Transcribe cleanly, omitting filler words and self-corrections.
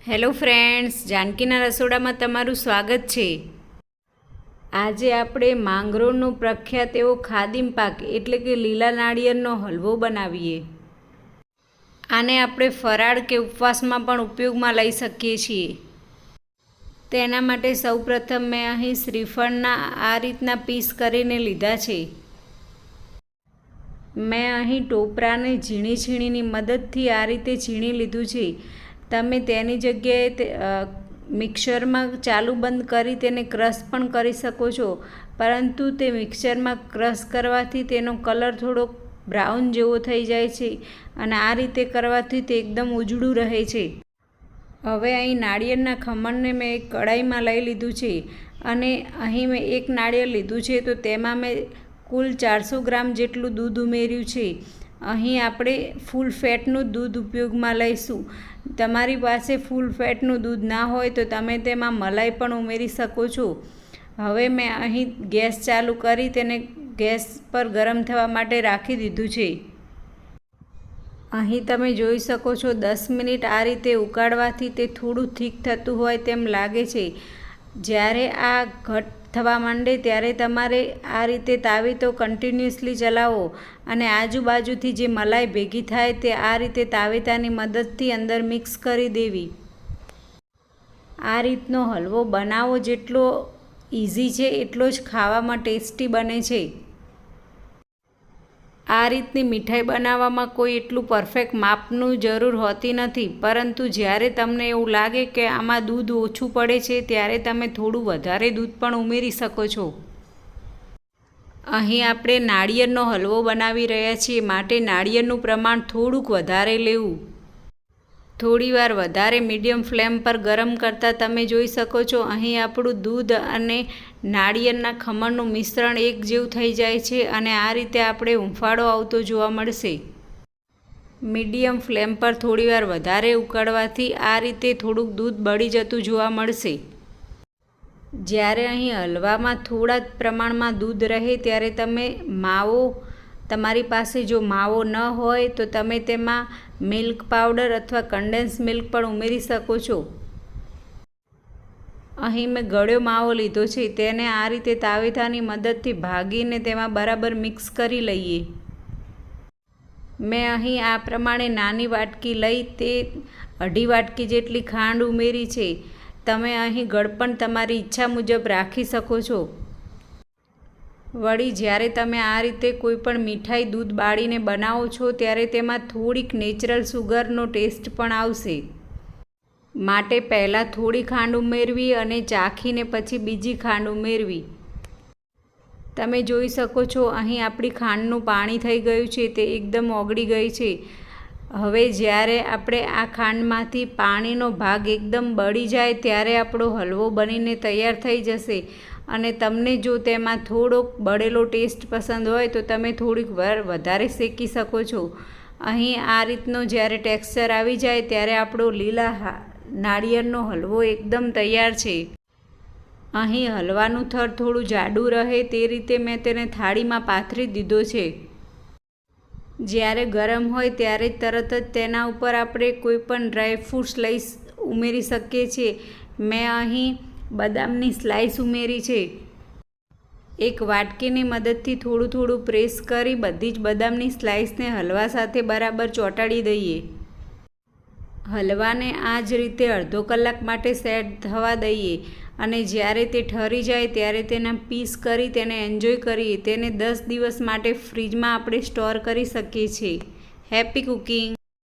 Hello friends, જાનકીના રસોડામાં તમારું સ્વાગત છે। આજે આપણે માંગરોળનો પ્રખ્યાત એવો ખાદીમ પાક એટલે કે લીલા નાળિયેરનો હલવો બનાવીએ। આને આપણે ફરાળ કે ઉપવાસમાં પણ ઉપયોગમાં લઈ શકીએ છીએ। તેના માટે સૌપ્રથમ મેં અહીં શ્રીફળના આ રીતના પીસ કરીને લીધા છે। મેં અહીં ટોપરાને ઝીણીની મદદથી આ રીતે ઝીણી લીધું છે। તમે તેની જગ્યાએ મિક્સરમાં ચાલુ બંધ કરી તેને ક્રશ પણ કરી શકો છો, પરંતુ તે મિક્સરમાં ક્રશ કરવાથી તેનો કલર થોડો બ્રાઉન જેવો થઈ જાય છે અને આ રીતે કરવાથી તે એકદમ ઉજળું રહે છે। હવે અહીં નાળિયેરના ખમણને મેં એક કડાઈમાં લઈ લીધું છે અને અહીં મેં એક નાળિયેર લીધું છે, તો તેમાં મેં કુલ 400 ગ્રામ જેટલું દૂધ ઉમેર્યું છે। અહીં આપણે ફૂલ ફેટનું દૂધ ઉપયોગમાં લઈશું। તમારી પાસે ફૂલ ફેટનું દૂધ ના હોય તો તમે તેમાં મલાઈ પણ ઉમેરી શકો છો। હવે મેં અહીં ગેસ ચાલુ કરી તેને ગેસ પર ગરમ થવા માટે રાખી દીધું છે। અહીં તમે જોઈ શકો છો 10 મિનિટ આ રીતે ઉકાળવાથી તે થોડું થીક થતું હોય તેમ લાગે છે। જ્યારે આ ઘટ થવા માંડે ત્યારે તમારે આ રીતે તાવીતો કન્ટિન્યુઅસલી ચલાવો અને આજુબાજુથી જે મલાઈ ભેગી થાય તે આ રીતે તાવેતાની મદદથી અંદર મિક્સ કરી દેવી। આ રીતનો હલવો બનાવવો જેટલો ઇઝી છે એટલો જ ખાવામાં ટેસ્ટી બને છે। આ રીતની મીઠાઈ બનાવવામાં કોઈ એટલું પરફેક્ટ માપનું જરૂર હોતી નથી, પરંતુ જ્યારે તમને એવું લાગે કે આમાં દૂધ ઓછું પડે છે ત્યારે તમે થોડું વધારે દૂધ પણ ઉમેરી શકો છો। અહીં આપણે નાળિયેરનો હલવો બનાવી રહ્યા છીએ, માટે નાળિયેરનું પ્રમાણ થોડુંક વધારે લેવું। થોડીવાર વધારે મીડિયમ ફ્લેમ પર ગરમ કરતાં તમે જોઈ શકો છો અહીં આપણું દૂધ અને નાળિયેરના ખમણનું મિશ્રણ એક જેવું થઈ જાય છે અને આ રીતે આપણે હૂંફાળો આવતો જોવા મળશે। મીડિયમ ફ્લેમ પર થોડીવાર વધારે ઉકળવાથી આ રીતે થોડુંક દૂધ બળી જતું જોવા મળશે। જ્યારે અહીં હલવામાં થોડા જ પ્રમાણમાં દૂધ રહે ત્યારે તમે માવો, તમારી પાસે જો માવો ન હોય તો તમે તેમાં મિલ્ક પાવડર અથવા કન્ડેન્સ મિલ્ક પણ ઉમેરી શકો છો। અહીં મેં ગળ્યો માવો લીધો છે, તેને આ રીતે તાવેતાની મદદથી ભાગીને તેમાં બરાબર મિક્સ કરી લઈએ। મેં અહીં આ પ્રમાણે નાની વાટકી લઈ તે 1/2 વાટકી જેટલી ખાંડ ઉમેરી છે। તમે અહીં ગળપણ તમારી ઈચ્છા મુજબ રાખી શકો છો। વળી જ્યારે તમે આ રીતે કોઈ પણ મીઠાઈ દૂધ બાળીને બનાવો છો ત્યારે તેમાં થોડીક નેચરલ સુગરનો ટેસ્ટ પણ આવશે, માટે પહેલાં થોડી ખાંડ ઉમેરવી અને ચાખીને પછી બીજી ખાંડ ઉમેરવી। તમે જોઈ શકો છો અહીં આપણી ખાંડનું પાણી થઈ ગયું છે, તે એકદમ ઓગળી ગઈ છે। હવે જ્યારે આપણે આ ખાંડમાંથી પાણીનો ભાગ એકદમ બળી જાય ત્યારે આપણો હલવો બનીને તૈયાર થઈ જશે અને તમને જો તેમાં થોડોક બળેલો ટેસ્ટ પસંદ હોય તો તમે થોડીક વાર વધારે શેકી શકો છો। અહીં આ રીતનો જ્યારે ટેક્સચર આવી જાય ત્યારે આપણો લીલા નાળિયેરનો હલવો એકદમ તૈયાર છે। અહીં હલવાનું થર થોડું જાડું રહે તે રીતે મેં તેને થાળીમાં પાથરી દીધો છે। જ્યારે ગરમ હોય ત્યારે તરત જ તેના ઉપર આપણે કોઈ પણ ડ્રાયફ્રૂટ્સ ઉમેરી શકીએ છીએ। મેં અહીં બદામની સ્લાઈસ ઉમેરી છે। એક વાટકીની મદદથી થોડું પ્રેસ કરી બધી જ બદામની સ્લાઈસને હલવા સાથે બરાબર ચોંટાડી દઈએ। હલવાને આ જ રીતે અડધો કલાક માટે સેટ થવા દઈએ અને જ્યારે તે ઠરી જાય ત્યારે તેના પીસ કરી તેને એન્જોય કરીએ। તેને 10 દિવસ માટે ફ્રીજમાં આપણે સ્ટોર કરી શકીએ છીએ। Happy cooking!